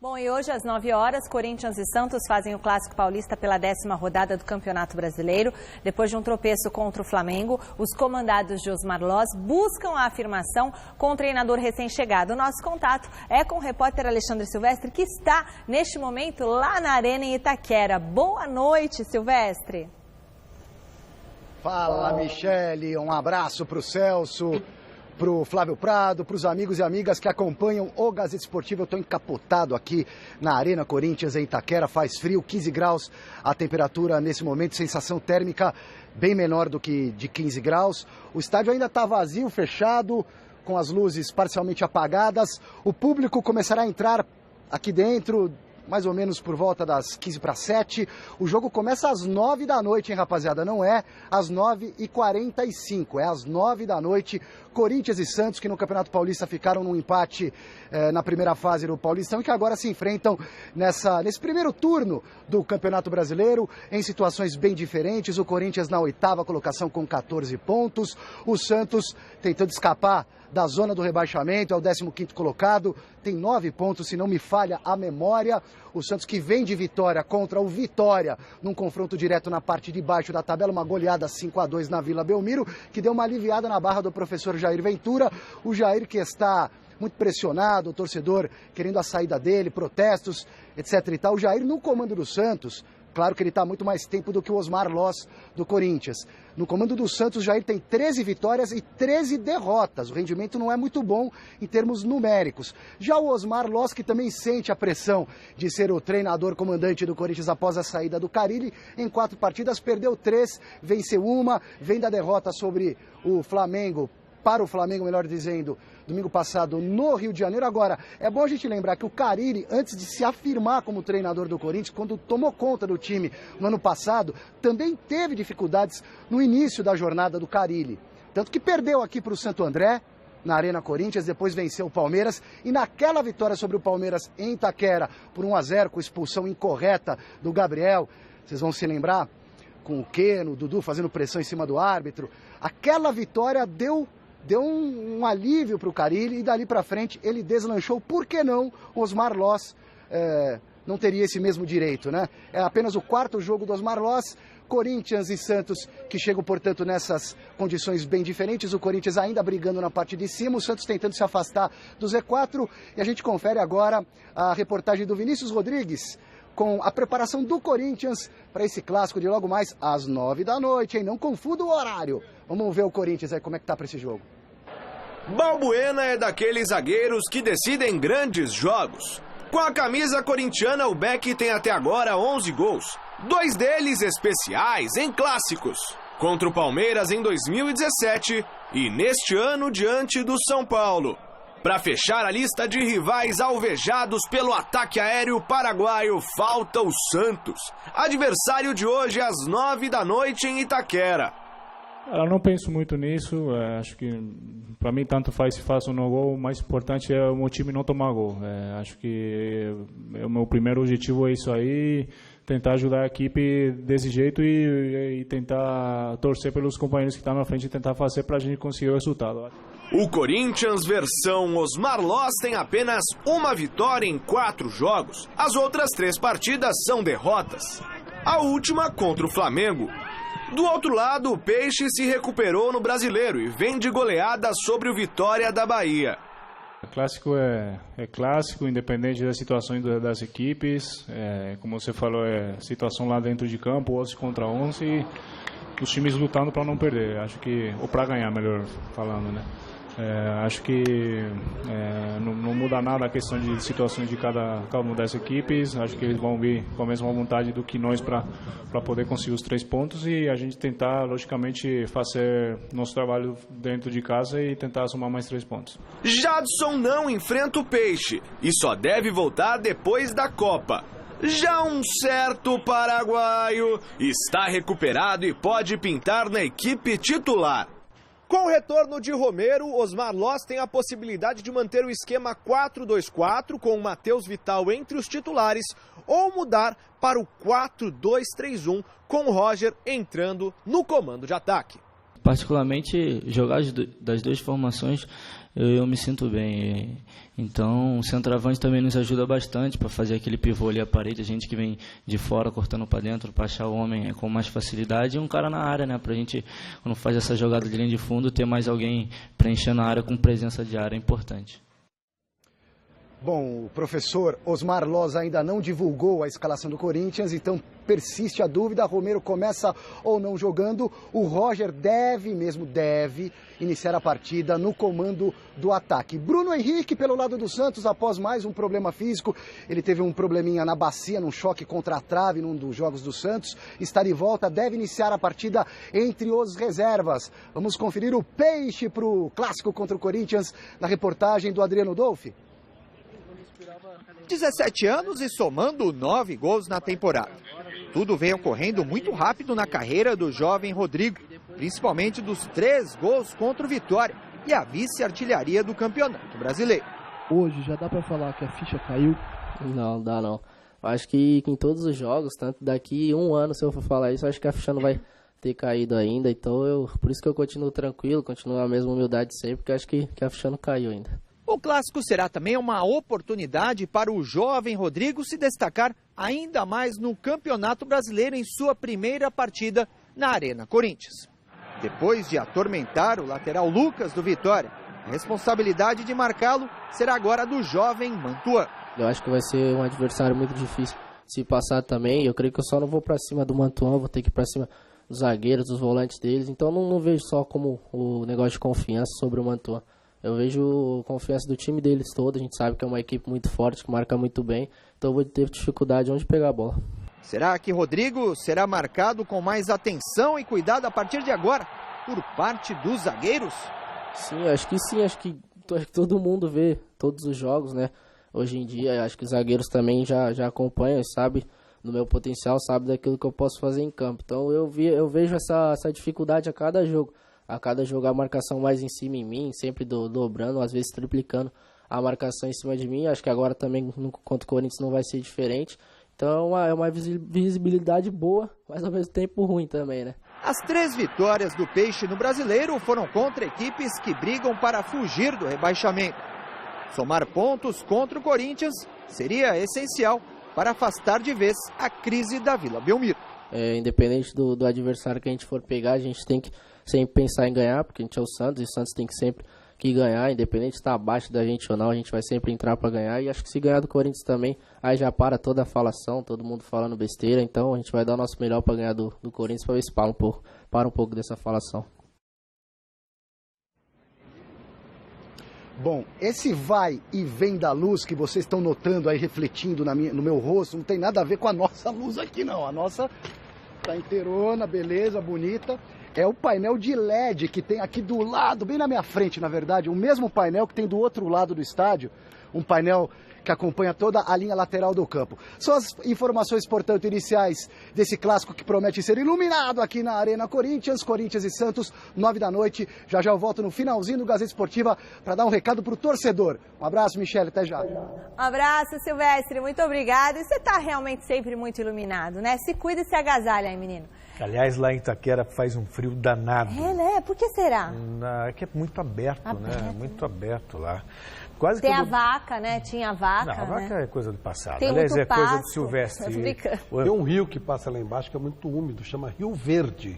Bom, e hoje às 9 horas, Corinthians e Santos fazem o Clássico Paulista pela 10ª rodada do Campeonato Brasileiro. Depois de um tropeço contra o Flamengo, os comandados de Osmar Loz buscam a afirmação com o treinador recém-chegado. O nosso contato é com o repórter Alexandre Silvestre, que está, neste momento, lá na Arena em Itaquera. Boa noite, Silvestre. Fala, Michele. Um abraço para o Celso, para o Flávio Prado, para os amigos e amigas que acompanham o Gazeta Esportiva. Eu estou encapotado aqui na Arena Corinthians em Itaquera, faz frio, 15 graus a temperatura nesse momento, sensação térmica bem menor do que de 15 graus. O estádio ainda está vazio, fechado, com as luzes parcialmente apagadas. O público começará a entrar aqui dentro mais ou menos por volta das 15:07. O jogo começa às 9 da noite, hein, rapaziada? Não é às 9h45, é às 9 da noite. Corinthians e Santos, que no Campeonato Paulista ficaram num empate na primeira fase do Paulistão e que agora se enfrentam nesse primeiro turno do Campeonato Brasileiro em situações bem diferentes. O Corinthians na 8ª colocação com 14 pontos. O Santos tentando escapar da zona do rebaixamento, é o 15º colocado, tem 9 pontos, se não me falha a memória. O Santos que vem de vitória contra o Vitória, num confronto direto na parte de baixo da tabela, uma goleada 5-2 na Vila Belmiro, que deu uma aliviada na barra do professor Jair Ventura. O Jair que está muito pressionado, o torcedor querendo a saída dele, protestos, etc e tal. O Jair no comando do Santos, claro que ele está há muito mais tempo do que o Osmar Loz do Corinthians. No comando do Santos, o Jair tem 13 vitórias e 13 derrotas. O rendimento não é muito bom em termos numéricos. Já o Osmar Loz, que também sente a pressão de ser o treinador comandante do Corinthians após a saída do Carille, em 4 partidas perdeu 3, venceu 1, vem da derrota sobre o Flamengo, para o Flamengo, melhor dizendo, domingo passado no Rio de Janeiro. Agora, é bom a gente lembrar que o Carille, antes de se afirmar como treinador do Corinthians, quando tomou conta do time no ano passado, também teve dificuldades no início da jornada do Carille. Tanto que perdeu aqui para o Santo André, na Arena Corinthians, depois venceu o Palmeiras, e naquela vitória sobre o Palmeiras em Itaquera, por 1-0, com expulsão incorreta do Gabriel, vocês vão se lembrar, com o Keno, o Dudu fazendo pressão em cima do árbitro, aquela vitória deu um alívio para o Carille e dali para frente ele deslanchou. Por que não o Osmar Loz não teria esse mesmo direito, né? É apenas o 4º jogo do Osmar Loz. Corinthians e Santos que chegam, portanto, nessas condições bem diferentes. O Corinthians ainda brigando na parte de cima, o Santos tentando se afastar do Z4. E a gente confere agora a reportagem do Vinícius Rodrigues com a preparação do Corinthians para esse clássico de logo mais às 9 da noite, hein? Não confunda o horário. Vamos ver o Corinthians aí, como é que tá para esse jogo. Balbuena é daqueles zagueiros que decidem grandes jogos. Com a camisa corintiana, o Beck tem até agora 11 gols. 2 deles especiais em clássicos. Contra o Palmeiras em 2017 e neste ano diante do São Paulo. Para fechar a lista de rivais alvejados pelo ataque aéreo paraguaio, falta o Santos. Adversário de hoje às 9 da noite em Itaquera. Eu não penso muito nisso, acho que para mim tanto faz se faça ou não gol, o mais importante é o meu time não tomar gol. Acho que o meu primeiro objetivo é isso aí, tentar ajudar a equipe desse jeito e tentar torcer pelos companheiros que estão na frente e tentar fazer para a gente conseguir o resultado. O Corinthians versão Osmar Loz tem apenas 1 vitória em 4 jogos. As outras 3 partidas são derrotas. A última contra o Flamengo. Do outro lado, o Peixe se recuperou no Brasileiro e vem de goleada sobre o Vitória da Bahia. O clássico é clássico, independente das situações das equipes. Como você falou, é situação lá dentro de campo, 11 contra 11, e os times lutando para não perder. Acho que, ou para ganhar, melhor falando, né? Acho que não muda nada a questão de situações de cada uma das equipes. Acho que eles vão vir com a mesma vontade do que nós para poder conseguir os 3 pontos e a gente tentar, logicamente, fazer nosso trabalho dentro de casa e tentar somar mais 3 pontos. Jadson não enfrenta o Peixe e só deve voltar depois da Copa. Já um certo paraguaio está recuperado e pode pintar na equipe titular. Com o retorno de Romero, Osmar Loz tem a possibilidade de manter o esquema 4-2-4 com o Matheus Vital entre os titulares ou mudar para o 4-2-3-1 com o Roger entrando no comando de ataque. particularmente, jogar das duas formações, eu me sinto bem. Então, o centroavante também nos ajuda bastante para fazer aquele pivô ali à parede. A gente que vem de fora, cortando para dentro, para achar o homem com mais facilidade. E um cara na área, né? Para a gente, quando faz essa jogada de linha de fundo, ter mais alguém preenchendo a área com presença de área é importante. Bom, o professor Osmar Loz ainda não divulgou a escalação do Corinthians, então persiste a dúvida. Romero começa ou não jogando. O Roger deve iniciar a partida no comando do ataque. Bruno Henrique pelo lado do Santos, após mais um problema físico. Ele teve um probleminha na bacia, num choque contra a trave num dos jogos do Santos. Está de volta, deve iniciar a partida entre os reservas. Vamos conferir o Peixe para o clássico contra o Corinthians na reportagem do Adriano Dolfi. 17 anos e somando 9 gols na temporada. Tudo vem ocorrendo muito rápido na carreira do jovem Rodrigo, principalmente dos 3 gols contra o Vitória e a vice-artilharia do Campeonato Brasileiro. Hoje já dá para falar que a ficha caiu? Não, dá não. Acho que em todos os jogos, tanto daqui 1 ano, se eu for falar isso, acho que a ficha não vai ter caído ainda. Então, por isso que eu continuo tranquilo, continuo a mesma humildade sempre, porque acho que a ficha não caiu ainda. O clássico será também uma oportunidade para o jovem Rodrigo se destacar ainda mais no Campeonato Brasileiro em sua primeira partida na Arena Corinthians. Depois de atormentar o lateral Lucas do Vitória, a responsabilidade de marcá-lo será agora do jovem Mantuan. Eu acho que vai ser um adversário muito difícil se passar também. Eu creio que eu só não vou para cima do Mantuan, vou ter que ir para cima dos zagueiros, dos volantes deles. Então não vejo só como o negócio de confiança sobre o Mantuan. Eu vejo confiança do time deles todo, a gente sabe que é uma equipe muito forte, que marca muito bem, então eu vou ter dificuldade onde pegar a bola. Será que Rodrigo será marcado com mais atenção e cuidado a partir de agora, por parte dos zagueiros? Sim, acho que todo mundo vê todos os jogos, né? Hoje em dia, acho que os zagueiros também já acompanham, sabe do meu potencial, sabe daquilo que eu posso fazer em campo. Então eu vejo essa dificuldade a cada jogo. A cada jogo a marcação mais em cima em mim, sempre dobrando, às vezes triplicando a marcação em cima de mim. Acho que agora também contra o Corinthians não vai ser diferente. Então é uma visibilidade boa, mas ao mesmo tempo ruim também, né? As 3 vitórias do Peixe no Brasileiro foram contra equipes que brigam para fugir do rebaixamento. Somar pontos contra o Corinthians seria essencial para afastar de vez a crise da Vila Belmiro. Independente do adversário que a gente for pegar, a gente tem que sempre pensar em ganhar, porque a gente é o Santos, e o Santos tem que sempre ganhar, independente de estar abaixo da gente ou não, a gente vai sempre entrar para ganhar, e acho que se ganhar do Corinthians também, aí já para toda a falação, todo mundo falando besteira, então a gente vai dar o nosso melhor para ganhar do Corinthians, para ver se para um pouco dessa falação. Bom, esse vai e vem da luz que vocês estão notando aí, refletindo no meu rosto, não tem nada a ver com a nossa luz aqui não, a nossa tá inteirona, beleza, bonita. É o painel de LED que tem aqui do lado, bem na minha frente, na verdade, o mesmo painel que tem do outro lado do estádio, um painel que acompanha toda a linha lateral do campo. São as informações, portanto, iniciais desse clássico que promete ser iluminado aqui na Arena Corinthians, Corinthians e Santos, 9 da noite. Já eu volto no finalzinho do Gazeta Esportiva para dar um recado para o torcedor. Um abraço, Michele, até já. Um abraço, Silvestre, muito obrigada. E você está realmente sempre muito iluminado, né? Se cuida e se agasalha aí, menino. Aliás, lá em Itaquera faz um frio danado. É, né? Por que será? É que é muito aberto, né? Muito aberto lá. Quase tem a vaca, né? Tinha a vaca. Não, a vaca né? É coisa do passado. Tem aliás, muito é pasto. Coisa do Silvestre. Tem um rio que passa lá embaixo que é muito úmido, chama Rio Verde.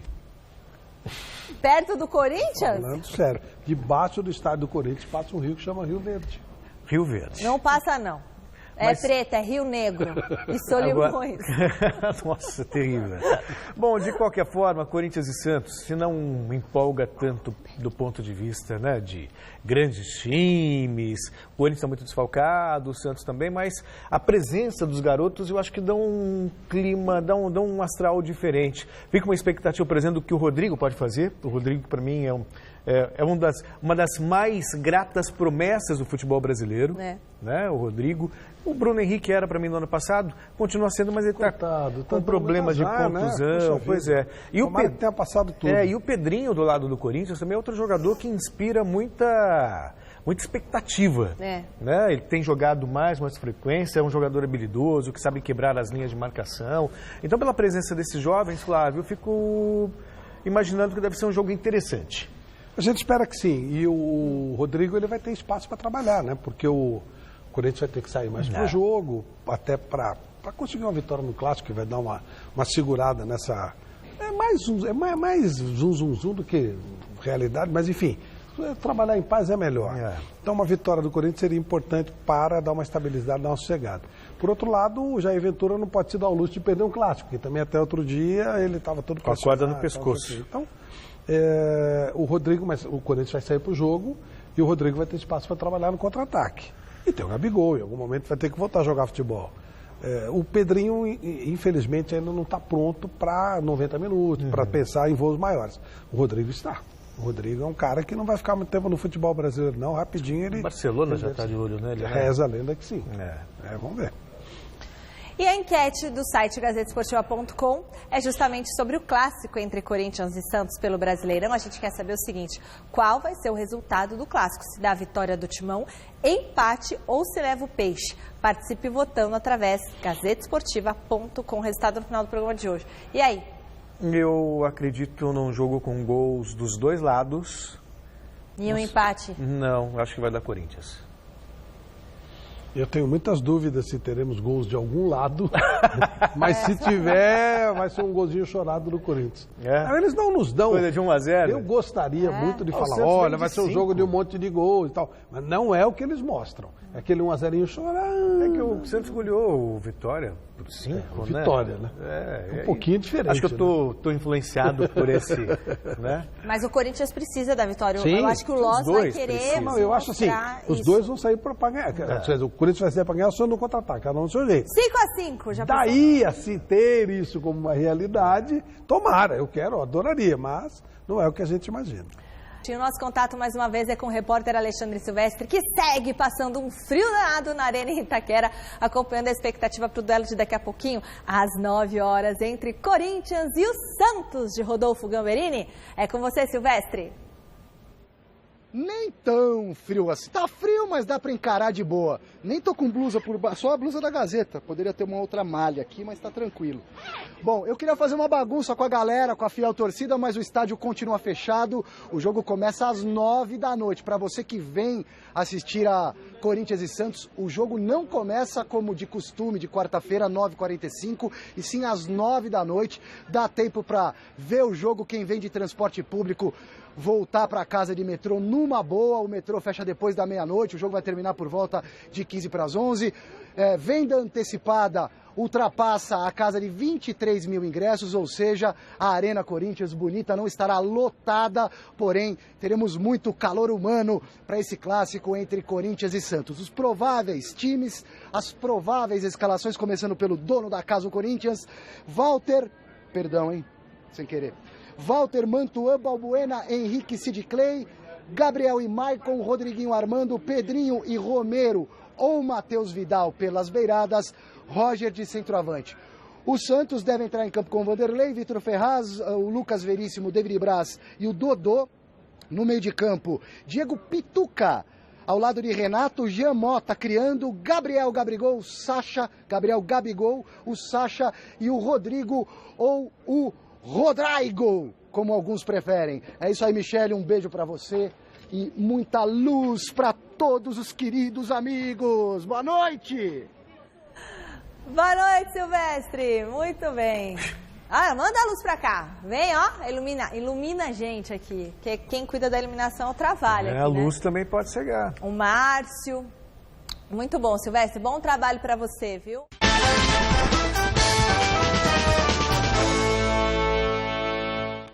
Perto do Corinthians? Falando sério. Debaixo do estádio do Corinthians passa um rio que chama Rio Verde. Rio Verde. Não passa, não. É preto, é Rio Negro e Solimões. Nossa, terrível. Bom, de qualquer forma, Corinthians e Santos, se não empolga tanto do ponto de vista, né, de grandes times, o Corinthians está muito desfalcado, o Santos também, mas a presença dos garotos eu acho que dá um clima, dá um astral diferente. Fica uma expectativa, por exemplo, do que o Rodrigo pode fazer. O Rodrigo, para mim, é uma das mais gratas promessas do futebol brasileiro, né? O Rodrigo. O Bruno Henrique era para mim no ano passado, continua sendo, mas ele está com problemas de contusão, né? Pois é. E o tenha passado tudo. E o Pedrinho do lado do Corinthians também é outro jogador que inspira muita expectativa. Né? Ele tem jogado mais frequência, é um jogador habilidoso, que sabe quebrar as linhas de marcação. Então, pela presença desses jovens, Flávio, imaginando que deve ser um jogo interessante. A gente espera que sim. E o Rodrigo ele vai ter espaço para trabalhar, né? Porque o Corinthians vai ter que sair mais pro jogo, até para conseguir uma vitória no Clássico, que vai dar uma segurada nessa... É mais zum do que realidade, mas enfim, trabalhar em paz é melhor. Então uma vitória do Corinthians seria importante para dar uma estabilidade, dar uma sossegada. Por outro lado, o Jair Ventura não pode se dar ao luxo de perder um Clássico, porque também até outro dia ele estava todo com a corda no pescoço. Então, o Rodrigo, mas o Corinthians vai sair para o jogo e o Rodrigo vai ter espaço para trabalhar no contra-ataque. E tem o Gabigol, em algum momento vai ter que voltar a jogar futebol. O Pedrinho, infelizmente, ainda não está pronto para 90 minutos, para pensar em voos maiores. O Rodrigo está. O Rodrigo é um cara que não vai ficar muito tempo no futebol brasileiro, não. Rapidinho ele... O Barcelona já está de olho nele, né? Reza a lenda que sim. Vamos ver. E a enquete do site gazetesportiva.com é justamente sobre o clássico entre Corinthians e Santos pelo Brasileirão. A gente quer saber o seguinte: qual vai ser o resultado do clássico? Se dá a vitória do Timão, empate ou se leva o peixe? Participe votando através gazetesportiva.com. Resultado no final do programa de hoje. E aí? Eu acredito num jogo com gols dos dois lados. E um empate? Não, acho que vai dar Corinthians. Eu tenho muitas dúvidas se teremos gols de algum lado, mas se tiver, vai ser um golzinho chorado do Corinthians. Eles não nos dão. Coisa de 1-0. Eu gostaria muito de falar, olha, vai ser um jogo de um monte de gols e tal, mas não é o que eles mostram. É aquele 1-0 chorado. É que o Santos goleou o Vitória por 5, né? Vitória, né? Um pouquinho diferente. Acho que eu tô influenciado por esse, né? Mas o Corinthians precisa da vitória. Sim, eu acho que o Loss vai querer. Não, eu acho assim, os dois vão sair para ganhar. O Corinthians vai sair para ganhar só no contra-ataque, cada um no seu jeito. 5-5, já daí a se ter isso como uma realidade, tomara, eu adoraria, mas não é o que a gente imagina. E o nosso contato, mais uma vez, é com o repórter Alexandre Silvestre, que segue passando um frio danado na Arena em Itaquera, acompanhando a expectativa para o duelo de daqui a pouquinho, às 9 horas, entre Corinthians e o Santos, de Rodolfo Gamberini. É com você, Silvestre. Nem tão frio assim. Tá frio, mas dá pra encarar de boa. Nem tô com blusa por baixo, só a blusa da Gazeta. Poderia ter uma outra malha aqui, mas tá tranquilo. Bom, eu queria fazer uma bagunça com a galera, com a fiel torcida, mas o estádio continua fechado. O jogo começa às 9 da noite. Pra você que vem assistir a Corinthians e Santos, o jogo não começa como de costume, de quarta-feira, 9h45, e sim às 9 da noite. Dá tempo pra ver o jogo, quem vem de transporte público voltar para casa de metrô numa boa. O metrô fecha depois da meia-noite, o jogo vai terminar por volta de 15 para as 11. Venda antecipada ultrapassa a casa de 23 mil ingressos, ou seja, a Arena Corinthians Bonita não estará lotada, porém teremos muito calor humano para esse clássico entre Corinthians e Santos. Os prováveis times, as prováveis escalações, começando pelo dono da casa, o Corinthians, Walter, Mantuan, Balbuena, Henrique, Sid Clay, Gabriel e Maicon, Rodriguinho, Armando, Pedrinho e Romero ou Matheus Vidal pelas beiradas, Roger de centroavante. O Santos deve entrar em campo com Vanderlei, Vitor Ferraz, o Lucas Veríssimo, o David Braz e o Dodô. No meio de campo, Diego Pituca, ao lado de Renato, Jean Mota criando, Gabriel Gabigol, o Sacha e o Rodrigo ou o Rodrigo, como alguns preferem. É isso aí, Michele, um beijo pra você e muita luz pra todos os queridos amigos. Boa noite! Boa noite, Silvestre. Muito bem. Manda a luz pra cá. Vem, ó, ilumina a gente aqui. Que quem cuida da iluminação é o trabalho aqui, a luz também pode chegar. O Márcio. Muito bom, Silvestre. Bom trabalho pra você, viu?